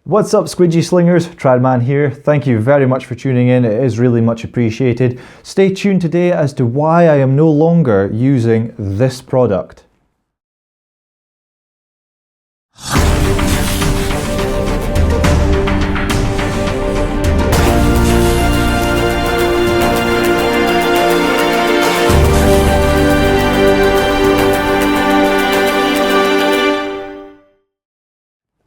What's up, squidgy slingers? Tradman here. Thank you very much for tuning in. It is really much appreciated. Stay tuned today as to why I am no longer using this product.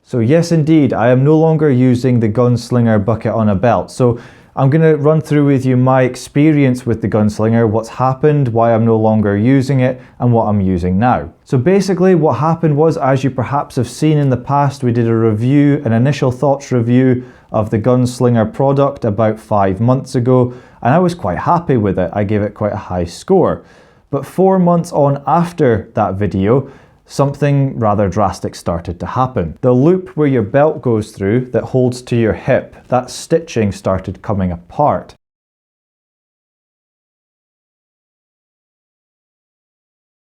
So yes, indeed, I am no longer using the Gunslinger bucket on a belt. So I'm going to run through with you my experience with the Gunslinger, what's happened, why I'm no longer using it, and what I'm using now. So basically what happened was, as you perhaps have seen in the past, we did a review, an initial thoughts review of the Gunslinger product about 5 months ago, and I was quite happy with it. I gave it quite a high score. But 4 months on after that video, something rather drastic started to happen. The loop where your belt goes through that holds to your hip, that stitching started coming apart.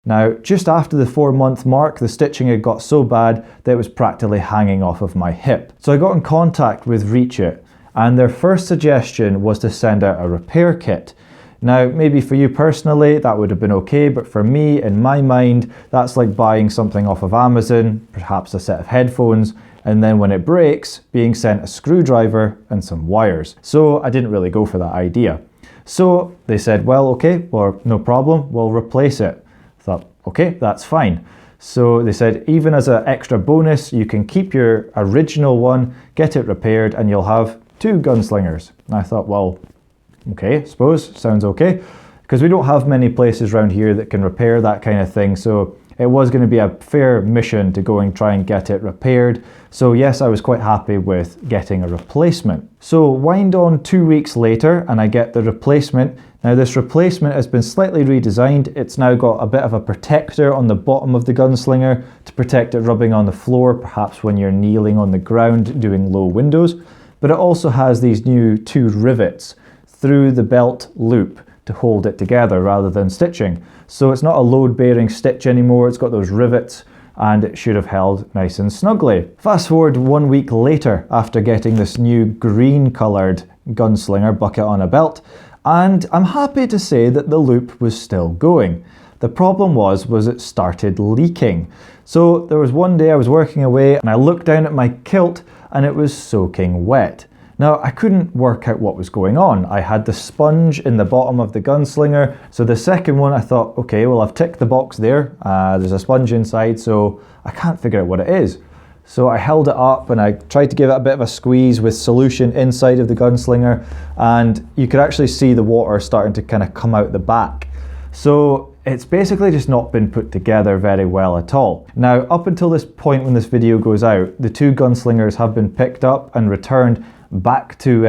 Now, just after the 4-month mark, the stitching had got so bad that it was practically hanging off of my hip. So I got in contact with Reach It, and their first suggestion was to send out a repair kit. Now, maybe for you personally, that would have been okay, but for me, in my mind, that's like buying something off of Amazon, perhaps a set of headphones, and then when it breaks, being sent a screwdriver and some wires. So I didn't really go for that idea. So they said, well, okay, well, no problem, we'll replace it. I thought, okay, that's fine. So they said, even as an extra bonus, you can keep your original one, get it repaired, and you'll have 2 Gunslingers. And I thought, well, okay, suppose, sounds okay, because we don't have many places around here that can repair that kind of thing, so it was going to be a fair mission to go and try and get it repaired. So yes, I was quite happy with getting a replacement. So wind on 2 weeks later and I get the replacement. Now this replacement has been slightly redesigned. It's now got a bit of a protector on the bottom of the Gunslinger to protect it rubbing on the floor, perhaps when you're kneeling on the ground doing low windows. But it also has these new 2 rivets through the belt loop to hold it together rather than stitching. So it's not a load-bearing stitch anymore, it's got those rivets and it should have held nice and snugly. Fast forward 1 week later after getting this new green coloured Gunslinger bucket on a belt, and I'm happy to say that the loop was still going. The problem was it started leaking. So there was one day I was working away and I looked down at my kilt and it was soaking wet. Now, I couldn't work out what was going on. I had the sponge in the bottom of the Gunslinger, so the second one I thought, okay, well I've ticked the box there, there's a sponge inside, so I can't figure out what it is. So I held it up and I tried to give it a bit of a squeeze with solution inside of the Gunslinger, and you could actually see the water starting to kind of come out the back. So it's basically just not been put together very well at all. Now, up until this point when this video goes out, the 2 Gunslingers have been picked up and returned back to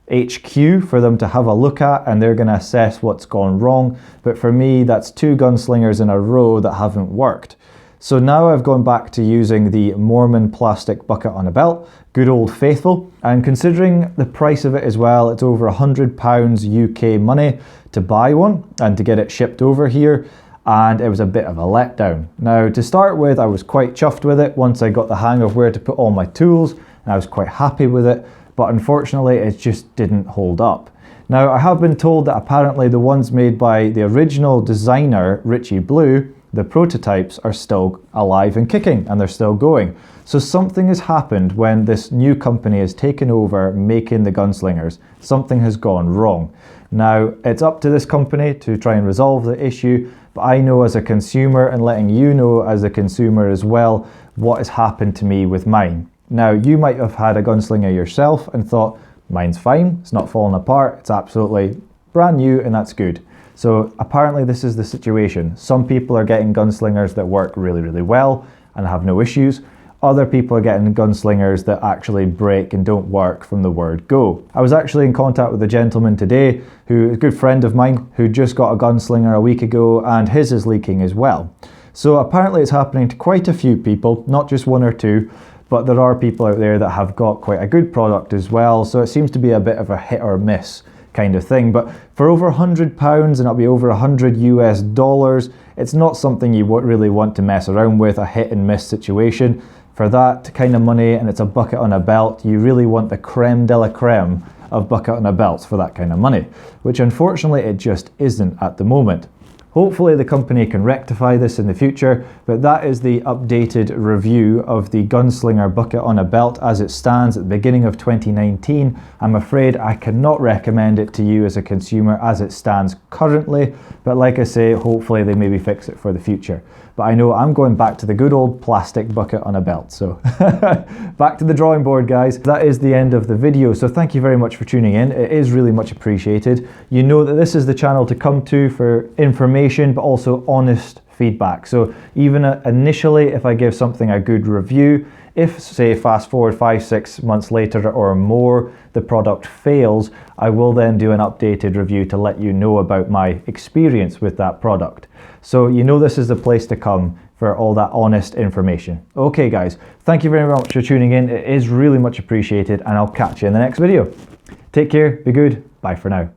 HQ for them to have a look at, and they're going to assess what's gone wrong. But for me, that's 2 Gunslingers in a row that haven't worked. So now I've gone back to using the Moerman plastic bucket on a belt, good old faithful, and considering the price of it as well, it's over £100 UK money to buy one and to get it shipped over here, and it was a bit of a letdown. Now, to start with, I was quite chuffed with it once I got the hang of where to put all my tools, and I was quite happy with it. But unfortunately it just didn't hold up. Now, I have been told that apparently the ones made by the original designer, Richie Blue, the prototypes, are still alive and kicking and they're still going. So something has happened when this new company has taken over making the Gunslingers. Something has gone wrong. Now, it's up to this company to try and resolve the issue, but I know as a consumer, and letting you know as a consumer as well, what has happened to me with mine. Now, you might have had a Gunslinger yourself and thought, mine's fine, it's not falling apart, it's absolutely brand new and that's good. So apparently this is the situation. Some people are getting Gunslingers that work really, really well and have no issues. Other people are getting Gunslingers that actually break and don't work from the word go. I was actually in contact with a gentleman today who is a good friend of mine who just got a Gunslinger a week ago, and his is leaking as well. So apparently it's happening to quite a few people, not just 1 or 2, but there are people out there that have got quite a good product as well, so it seems to be a bit of a hit or miss kind of thing. But for over £100, and it'll be over $100 US, it's not something you really want to mess around with, a hit and miss situation. For that kind of money, and it's a bucket on a belt, you really want the creme de la creme of bucket on a belts for that kind of money, which unfortunately it just isn't at the moment. Hopefully the company can rectify this in the future, but that is the updated review of the Gunslinger bucket on a belt as it stands at the beginning of 2019. I'm afraid I cannot recommend it to you as a consumer as it stands currently, but like I say, hopefully they maybe fix it for the future. But I know I'm going back to the good old plastic bucket on a belt, so back to the drawing board, guys. That is the end of the video, so thank you very much for tuning in. It is really much appreciated. You know that this is the channel to come to for information, but also honest feedback. So even initially, if I give something a good review, if, say, fast forward 5-6 months later or more, the product fails, I will then do an updated review to let you know about my experience with that product. So you know this is the place to come for all that honest information. Okay guys, thank you very much for tuning in. It is really much appreciated, and I'll catch you in the next video. Take care, be good, bye for now.